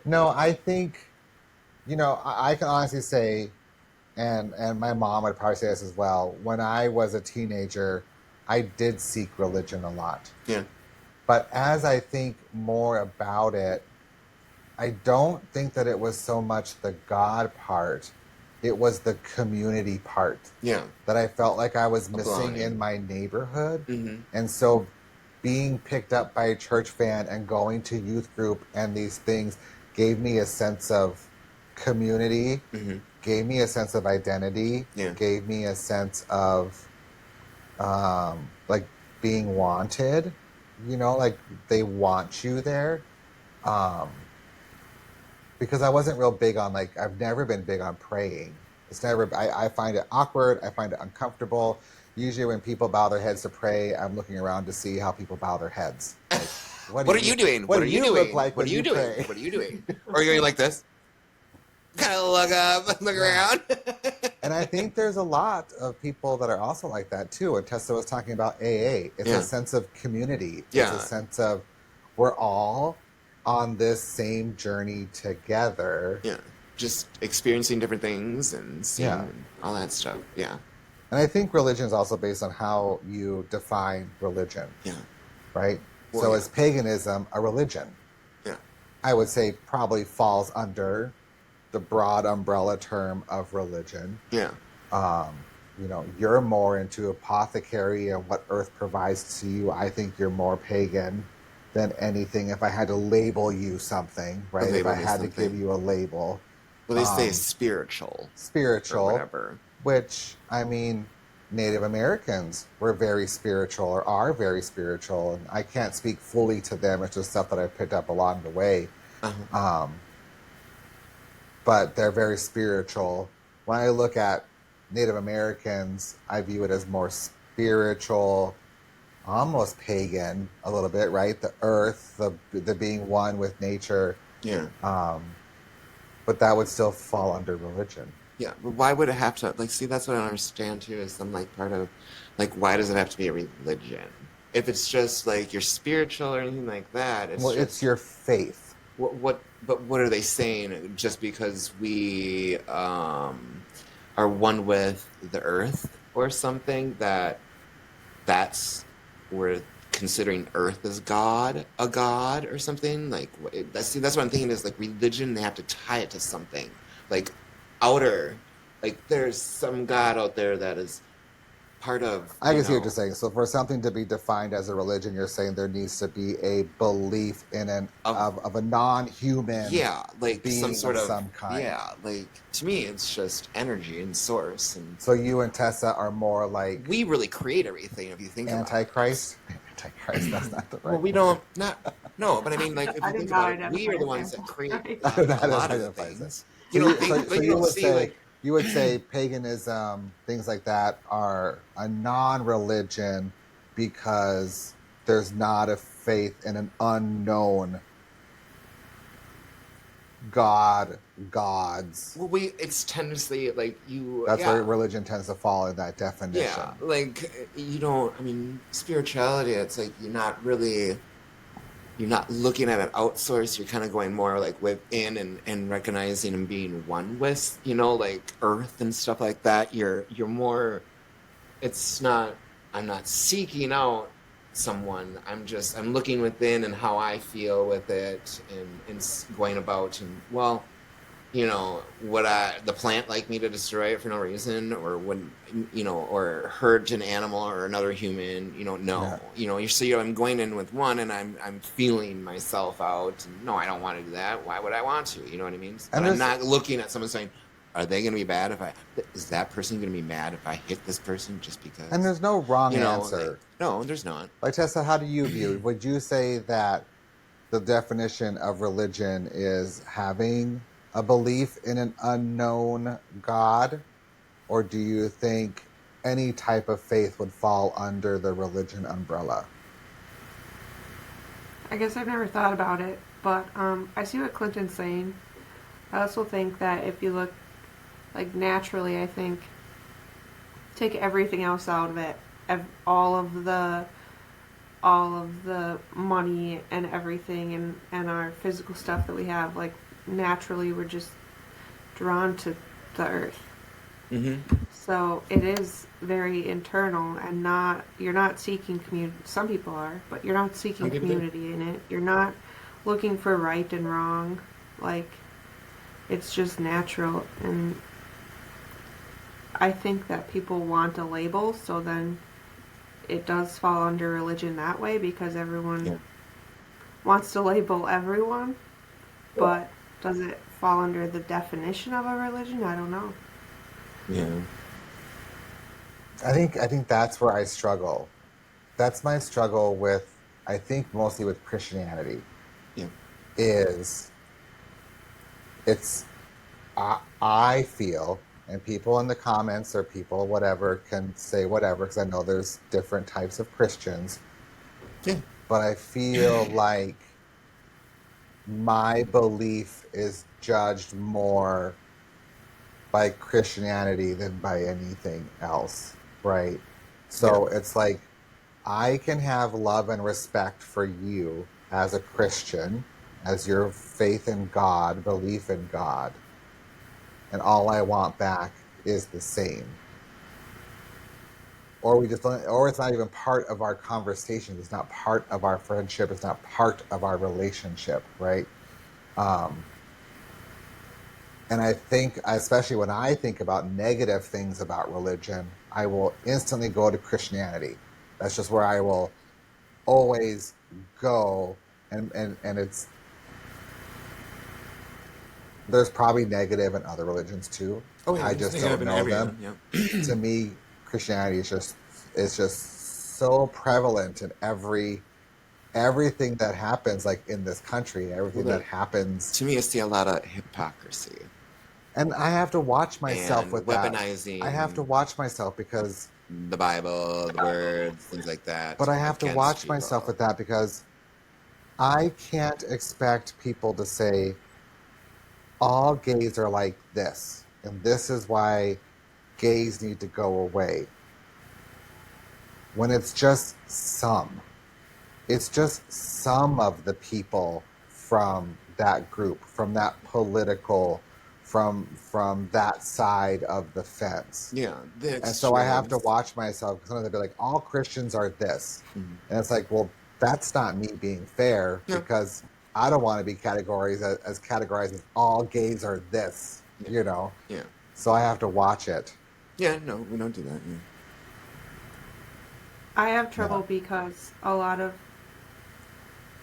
No, I think, I can honestly say, and my mom would probably say this as well, when I was a teenager, I did seek religion a lot. Yeah. But as I think more about it, I don't think that it was so much the God part. It was the community part. Yeah. That I felt like I was missing in my neighborhood. Mm-hmm. And so being picked up by a church fan and going to youth group and these things gave me a sense of community, gave me a sense of identity, gave me a sense of like being wanted. Like they want you there. Because I wasn't real big on, like, I've never been big on praying. I find it awkward. I find it uncomfortable. Usually when people bow their heads to pray, I'm looking around to see how people bow their heads. Like, What are you doing? What do you doing? look like What when are you doing? pray? What are you doing? Or you're going like this? Kind of look up, look around. And I think there's a lot of people that are also like that too. And Tessa was talking about AA. It's a sense of community. It's a sense of we're all on this same journey together. Yeah. Just experiencing different things and seeing and all that stuff. Yeah. And I think religion is also based on how you define religion. Yeah. Right? Well, so is paganism a religion? Yeah. I would say probably falls under the broad umbrella term of religion. Yeah. You're more into apothecary and what earth provides to you. I think you're more pagan than anything. If I had to label you something, right? If I had to give you a label. Well, they say spiritual. Spiritual. Or whatever. which, I mean, Native Americans were very spiritual or are very spiritual. And I can't speak fully to them. It's just stuff that I picked up along the way. Uh-huh. Um, but they're very spiritual. When I look at Native Americans, I view it as more spiritual, almost pagan a little bit, right? The earth, the being one with nature. Yeah. But that would still fall under religion. Yeah, but why would it have to, like, see, that's what I don't understand too, is some, like, part of, like, why does it have to be a religion? If it's just, like, you're spiritual or anything like that, it's Well, it's just, your faith. but what are they saying? Just because we, are one with the earth or something, that's, we're considering earth as God, a god or something? Like, see, that's what I'm thinking is, like, religion, they have to tie it to something. Like, outer, like, there's some god out there that is part of, I can see what you're saying. So, for something to be defined as a religion, you're saying there needs to be a belief in of, of a non-human yeah, like some being sort of of, some kind. yeah, like, to me, it's just energy and source. And So, you and Tessa are more like we really create everything if you think about it. Antichrist. Antichrist. That's not the Well, right we word. don't, not, no, but I mean, like, if I you do think not about it, we identify are the as ones that create I anti-Christ. don't know how a to lot of the identify as that. things. So You don't you think, so like, you you don't would see, say like, paganism, things like that, are a non-religion because there's not a faith in an unknown god, gods. well, it's tendency, like, you, That's where yeah. religion tends to fall in that Yeah, definition. like, you don't, I mean, spirituality, it's like you're not really, you're not looking at an outsource, you're kind of going more like within and recognizing and being one with, like earth and stuff like that. You're more, it's not, I'm not seeking out someone. I'm looking within and how I feel with it and going about and, well, would the plant like me to destroy it for no reason, or would, or hurt an animal or another human? Yeah. No. I'm going in with one, and I'm feeling myself out. And no, I don't want to do that. Why would I want to? You know what I mean? But And I'm there's not looking at someone saying, "Are they going to be bad if I? Is that person going to be mad if I hit this person just and because?" there's no wrong Like, answer. no, there's not. Like Tessa, how do you view? Would you say that the definition of religion is having a belief in an unknown God? Or do you think any type of faith would fall under the religion umbrella? I guess I've never thought about it, but I see what Clinton's saying. I also think that if you look, like, naturally, I think take everything else out of it, all of the money and everything, and our physical stuff that we have, like, naturally we're just drawn to the earth. Mm-hmm. So it is very internal, and you're not seeking community. Some people are, but you're not seeking Some people do. community in it. You're not looking for right and wrong. Like, it's just natural. And I think that people want a label, so then it does fall under religion that way, because everyone Yeah. wants to label everyone. But does it fall under the definition of a religion? I don't know. Yeah. I think that's where I struggle. That's my struggle with, I think, mostly with Christianity. Yeah. Is it's I feel, and people in the comments or people whatever can say whatever, because I know there's different types of Christians, Yeah. but I feel like my belief is judged more by Christianity than by anything else, right? Yeah. So it's like I can have love and respect for you as a Christian, as your faith in God, belief in God, and all I want back is the same. Or we just don't, or it's not even part of our conversation. It's not part of our friendship. It's not part of our relationship, right? Um, and I think, especially when I think about negative things about religion, I will instantly go to Christianity. That's just where I will always go, and it's There's probably negative in other religions too. Oh yeah, I there's just negative don't in know every them. yeah. To me, Christianity is just so prevalent in everything that happens, like in this country, Well, everything that that happens. to me, I see a lot of hypocrisy And I have to watch myself and with that. I have to weaponizing watch myself because, the Bible, the words, things like but that I have to against watch myself people. with that because I can't expect people to say all gays are like this, and this is why gays need to go away. When it's just some. It's just some of the people from that group, from that political, from that side of the fence. Yeah, the And so I have to extremes. watch myself because sometimes they'll be like, all Christians are this. Mhm. And it's like, well, that's not me being fair Yeah, because I don't want to be categorized as categorized as all gays are this, yeah, you know? yeah, So I have to watch it. yeah. No, we don't do that. Yeah. I have Yeah. trouble because a lot of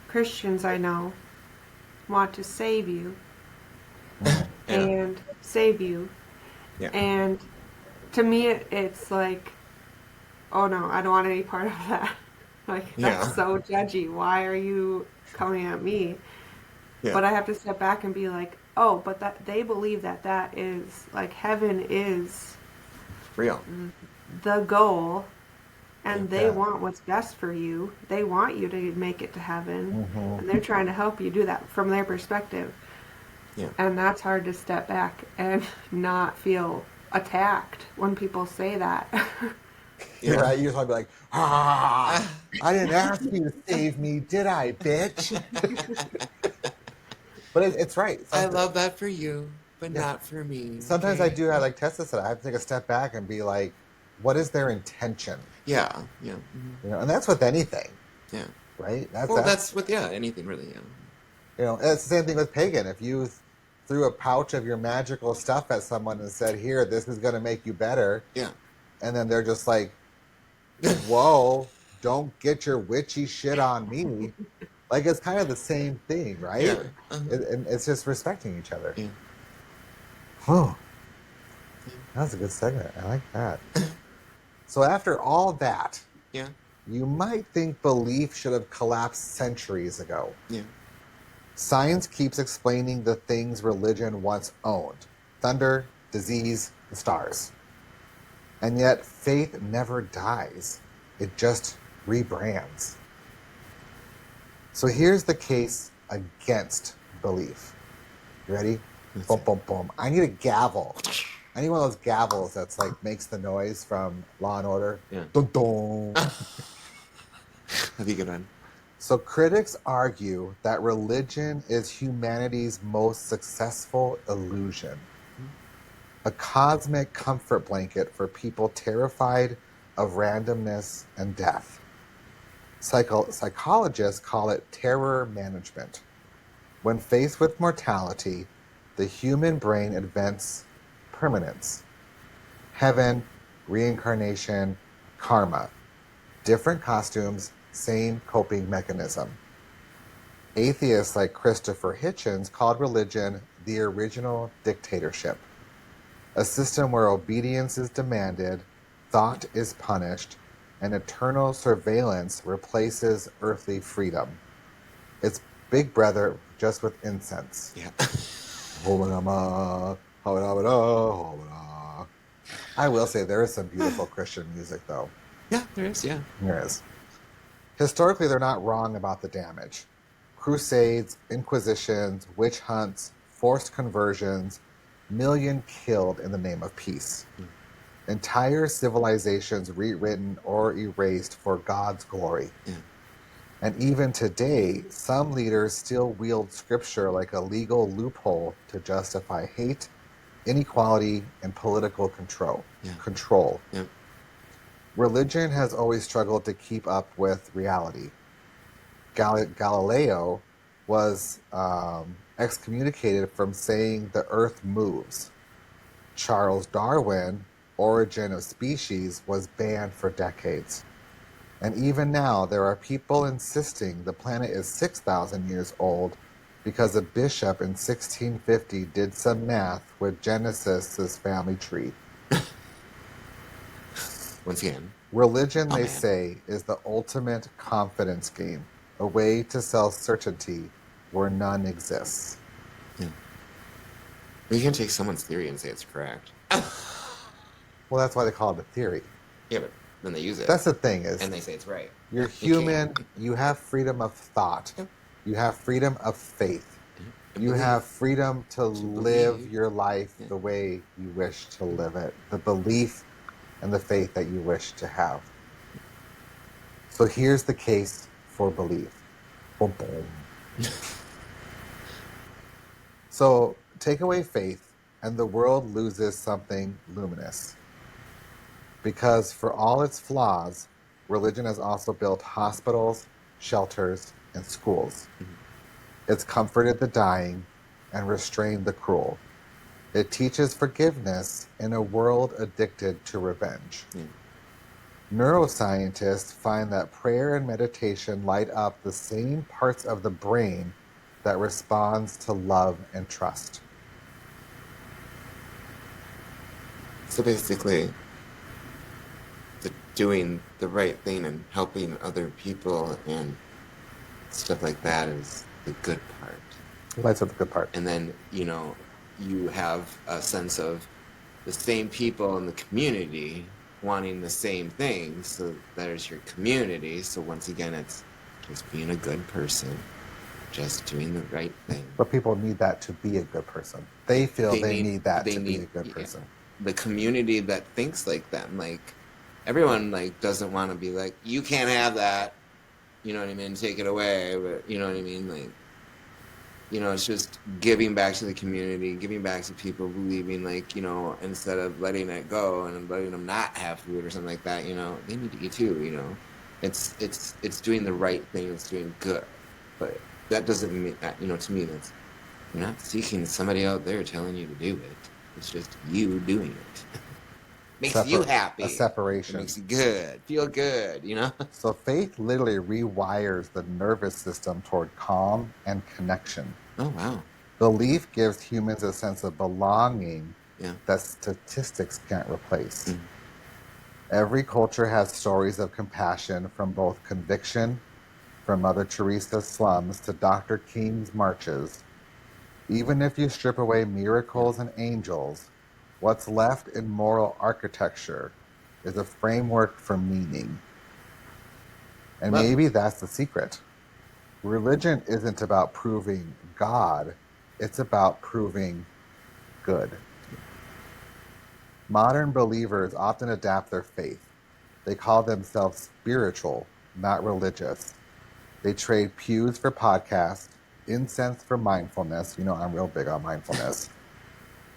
Christians I know want to save you Mhm. Yeah, and save you. yeah, And to me, it's like, oh no, I don't want any part of that. Like, that's yeah, so judgy. Why are you coming at me? yeah. But I have to step back and be like, oh, but that they believe that that is, like, heaven is Real. the goal, Yeah, and they Yeah. want what's best for you. They want you to make it to heaven, Hmm. and they're trying to help you do that from their perspective. yeah, And that's hard to step back and not feel attacked when people say that. You're yeah. right. You just want to be like, I didn't ask you to save me, did I, bitch? But it's right. I Sometimes, love that for you, but yeah. not for me. Sometimes I Okay. do. I like Tessa said. I have to take a step back and be like, what is their intention? Yeah, yeah, And that's with anything, yeah. right? Well, That's that's with yeah anything really. Yeah, it's the same thing with pagan. If you threw a pouch of your magical stuff at someone and said, "Here, this is going to make you better," yeah, and then they're just like, "Whoa, don't get your witchy shit on me." Like it's kind of the same thing, right? yeah, And it's just respecting each other. yeah, Whew, that was a good segment. I like that. So after all that, yeah, you might think belief should have collapsed centuries ago. yeah, Science keeps explaining the things religion once owned: thunder, disease, the stars. And yet, faith never dies, it just rebrands. So here's the case against belief. You ready? Boom, boom, boom. I need a gavel. I need one of those gavels that's like makes the noise from Law and Order. yeah. Dun, dun. That'd be a good one. So critics argue that religion is humanity's most successful illusion, a cosmic comfort blanket for people terrified of randomness and death. Psychologists call it terror management. When faced with mortality, the human brain invents permanence: heaven, reincarnation, karma. Different costumes, same coping mechanism. Atheists like Christopher Hitchens called religion the original dictatorship, a system where obedience is demanded, thought is punished, and eternal surveillance replaces earthly freedom. It's Big Brother just with incense. Yeah, I will say there is some beautiful Christian music, though. yeah. There is. Yeah, There is. Historically, they're not wrong about the damage. Crusades, inquisitions, witch hunts, forced conversions, million killed in the name of peace. Entire civilizations rewritten or erased for God's glory. yeah, And even today, some leaders still wield scripture like a legal loophole to justify hate, inequality, and political control. yeah, Control. yeah. Religion has always struggled to keep up with reality. Galileo was excommunicated from saying the earth moves. Charles Darwin, Origin of Species, was banned for decades. And even now, there are people insisting the planet is 6,000 years old because a bishop in 1650 did some math with Genesis's family tree. Once again, Religion, oh, they man. say, is the ultimate confidence game, a way to sell certainty where none exists. Yeah. You can take someone's theory and say it's correct. Well, that's why they call it a theory. Yeah, but then they use it. That's the thing is, and they say it's right. you're You human, can't. you have freedom of thought, Yep. you have freedom of faith, And you belief. have freedom to live believe. your life Yeah. the way you wish to live it, the belief and the faith that you wish to have. So here's the case for belief. Boom, boom. So take away faith, and the world loses something luminous. Because for all its flaws, religion has also built hospitals, shelters, and schools. It's comforted the dying and restrained the cruel. It teaches forgiveness in a world addicted to revenge. Yeah. Neuroscientists find that prayer and meditation light up the same parts of the brain that responds to love and trust. So basically, doing the right thing and helping other people and stuff like that is the good part. That's the good part. And then, you have a sense of the same people in the community wanting the same things. So there's your community. So once again, it's just being a good person, just doing the right thing. But people need that to be a good person. They feel they need that to be a good person. The community that thinks like them, like everyone doesn't want to be like, you can't have that, you know what I mean, take it away, but you know what I mean, it's just giving back to the community, giving back to people, believing instead of letting it go and letting them not have food or something like that, they need to eat too, it's doing the right thing, it's doing good. But that doesn't mean that, to me, that's, you're not seeking somebody out there telling you to do it. It's just you doing it. Makes you happy. A separation. It makes you good. Feel good, So faith literally rewires the nervous system toward calm and connection. Oh, wow. Belief gives humans a sense of belonging that statistics can't replace. Mm. Every culture has stories of compassion, from both conviction, from Mother Teresa's slums to Dr. King's marches. Even if you strip away miracles and angels, what's left in moral architecture is a framework for meaning. And maybe that's the secret. Religion isn't about proving God, it's about proving good. Modern believers often adapt their faith. They call themselves spiritual, not religious. They trade pews for podcasts, incense for mindfulness. I'm real big on mindfulness.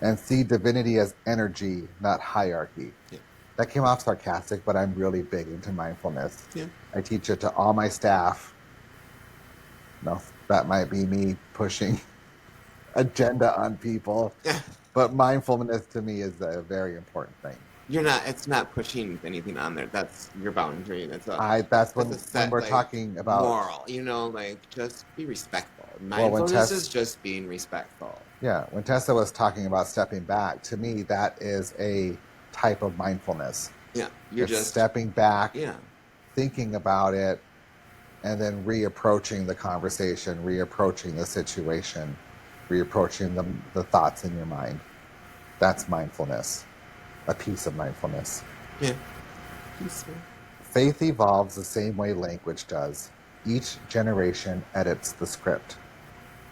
And see divinity as energy, not hierarchy. Yeah. That came off sarcastic, but I'm really big into mindfulness. Yeah. I teach it to all my staff. No, that might be me pushing agenda on people. But mindfulness to me is a very important thing. It's not pushing anything on there. That's your boundary. That's when we're talking about moral, just be respectful. Mindfulness is just being respectful. Yeah, when Tessa was talking about stepping back, to me that is a type of mindfulness. Yeah, it's just stepping back, thinking about it, and then reapproaching the conversation, reapproaching the situation, reapproaching the thoughts in your mind. That's mindfulness. A piece of mindfulness. Yeah. Peaceful. Faith evolves the same way language does. Each generation edits the script.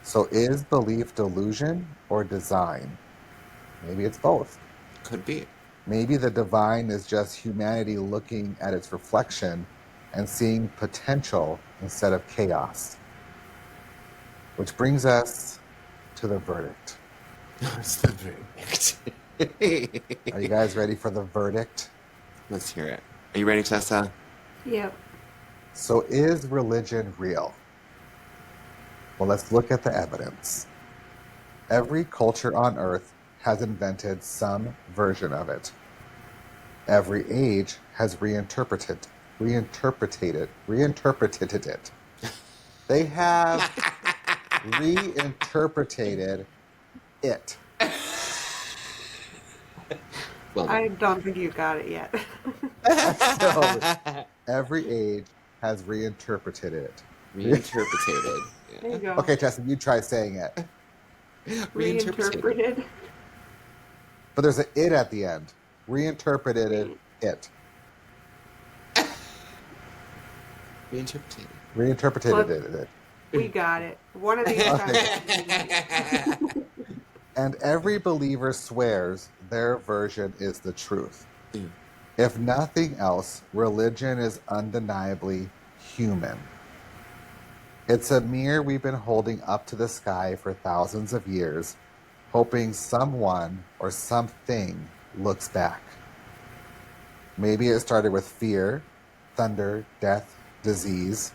So is belief delusion or design? Maybe it's both. Could be. Maybe the divine is just humanity looking at its reflection and seeing potential instead of chaos. Which brings us to the verdict. It's the verdict. Are you guys ready for the verdict? Let's hear it. Are you ready, Tessa? Yep. So is religion real? Well, let's look at the evidence. Every culture on Earth has invented some version of it. Every age has reinterpreted it. They have reinterpreted it. Well, I don't think you got it yet. So every age has reinterpreted it. reinterpreted. There you Yeah. go. Okay, Tessa, you try saying it. Reinterpreted. Reinterpreted. But there's an it at the end. Reinterpreted it. Reinterpreted. Reinterpreted Look, it. we got it. One of these times. And every believer swears their version is the truth. Mm. If nothing else, religion is undeniably human. It's a mirror we've been holding up to the sky for thousands of years, hoping someone or something looks back. Maybe it started with fear, thunder, death, disease.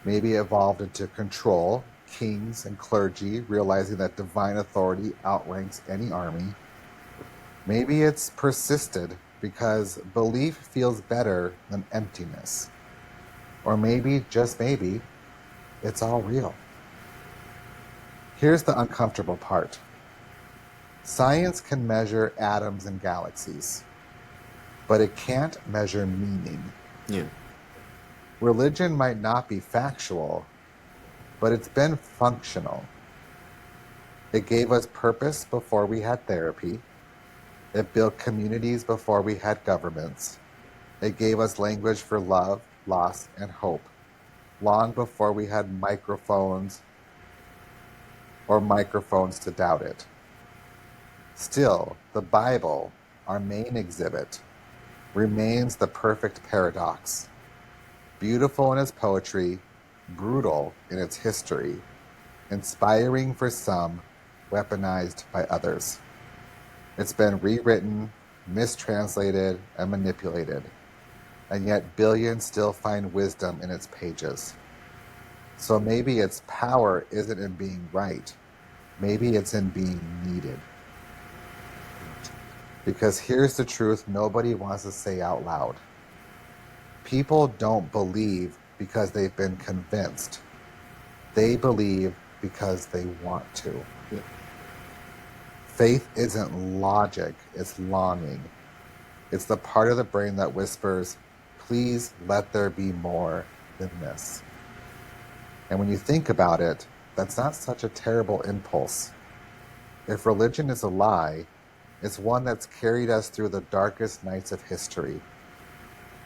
Maybe it evolved into control, kings and clergy realizing that divine authority outranks any army. Maybe it's persisted because belief feels better than emptiness. Or maybe, just maybe, it's all real. Here's the uncomfortable part. Science can measure atoms and galaxies, but it can't measure meaning. Yeah. Religion might not be factual, but it's been functional. It gave us purpose before we had therapy. It built communities before we had governments. It gave us language for love, loss, and hope, long before we had microphones or microphones to doubt it. Still, the Bible, our main exhibit, remains the perfect paradox. Beautiful in its poetry, brutal in its history, inspiring for some, weaponized by others. It's been rewritten, mistranslated, and manipulated, and yet billions still find wisdom in its pages. So maybe its power isn't in being right, maybe it's in being needed. Because here's the truth nobody wants to say out loud. People don't believe because they've been convinced. They believe because they want to. Yeah. Faith isn't logic, it's longing. It's the part of the brain that whispers, please let there be more than this. And when you think about it, that's not such a terrible impulse. If religion is a lie, it's one that's carried us through the darkest nights of history.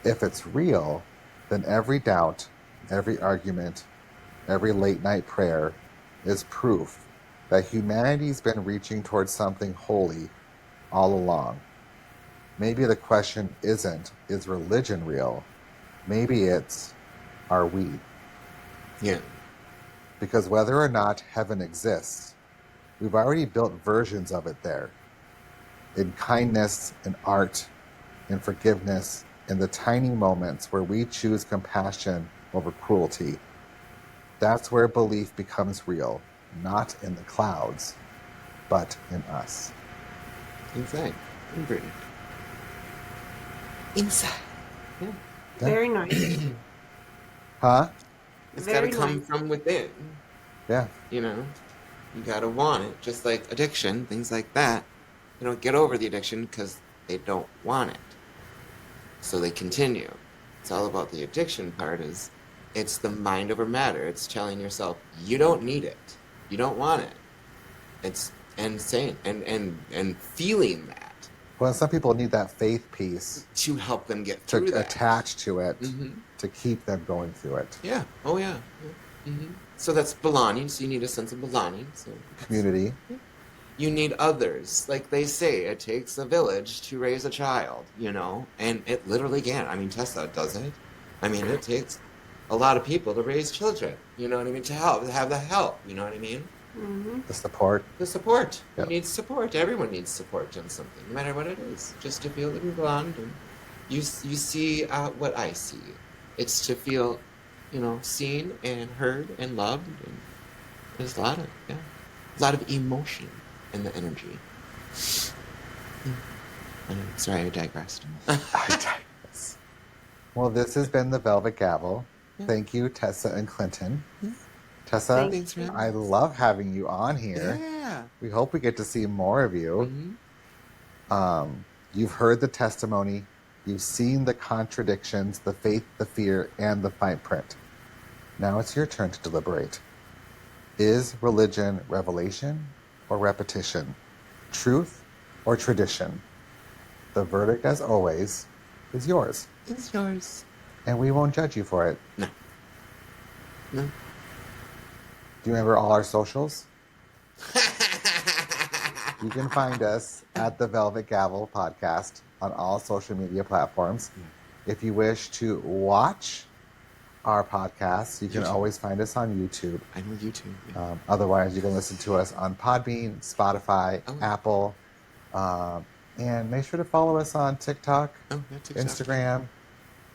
If it's real, then every doubt, every argument, every late night prayer is proof that humanity's been reaching towards something holy all along. Maybe the question isn't, is religion real? Maybe it's, are we? Yeah. Because whether or not heaven exists, we've already built versions of it there. In kindness, in art, in forgiveness, in the tiny moments where we choose compassion over cruelty. That's where belief becomes real, not in the clouds, but in us. Inside. Inverted. Inside. Yeah. Very nice. Huh? It's got to Very come nice. from within. Yeah. You know, you got to want it. Just like addiction, things like that. They don't get over the addiction because they don't want it. So they continue. It's all about the addiction part is it's the mind over matter. It's telling yourself you don't need it. You don't want it. It's and saying and feeling that Well, some people need that faith piece to help them get to through that. attach to it Mhm. to keep them going through it. Yeah. Oh yeah. Yeah. So that's belonging. So you need a sense of belonging. So Community. you need others. Like they say, it takes a village to raise a child, you know? And it literally can. I mean, Tessa does it. I mean, it takes a lot of people to raise children, you know what I mean? To have the help, you know what I mean? Mm-hmm. The support. The support. Yep. You need support. Everyone needs support in something, no matter what it is. Just to feel that we belong. And you see what I see. It's to feel, you know, seen and heard and loved. And there's a lot of emotion in the energy. Sorry, I digressed. Well, this has been the Velvet Gavel. Yeah. Thank you, Tessa and Clinton. Tessa, Thanks, friend. I love having you on here. Yeah. We hope we get to see more of you. You've heard the testimony. You've seen the contradictions, the faith, the fear, and the fine print. Now it's your turn to deliberate. Is religion revelation or repetition? Truth or tradition? The verdict, as always, is yours. It's yours. And we won't judge you for it. No. No. Do you remember all our socials? You can find us at the Velvet Gavel podcast on all social media platforms. If you wish to watch our podcasts, you can YouTube. always find us on YouTube. I'm on YouTube. Yeah. Otherwise, you can listen to us on Podbean, Spotify, Apple. And make sure to follow us on TikTok, TikTok. Instagram,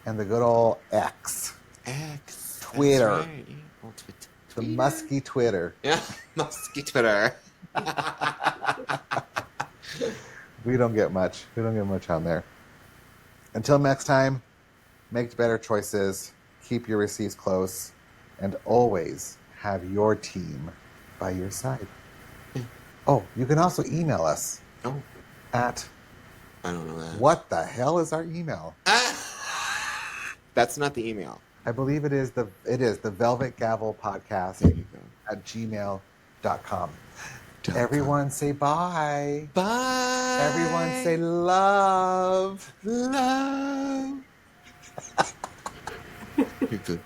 and the good old X. X. Twitter. That's right. Yeah. Oh, The musky Twitter. Yeah, musky Twitter. We don't get much. We don't get much on there. Until next time, make better choices, keep your receipts close, and always have your team by your side. Oh, you can also email us at... I don't know that. What the hell is our email? That's not the email. I believe it is the Velvet Gavel podcast There you go. at gmail.com. Everyone say bye. Bye. Everyone say love. Love. You're good.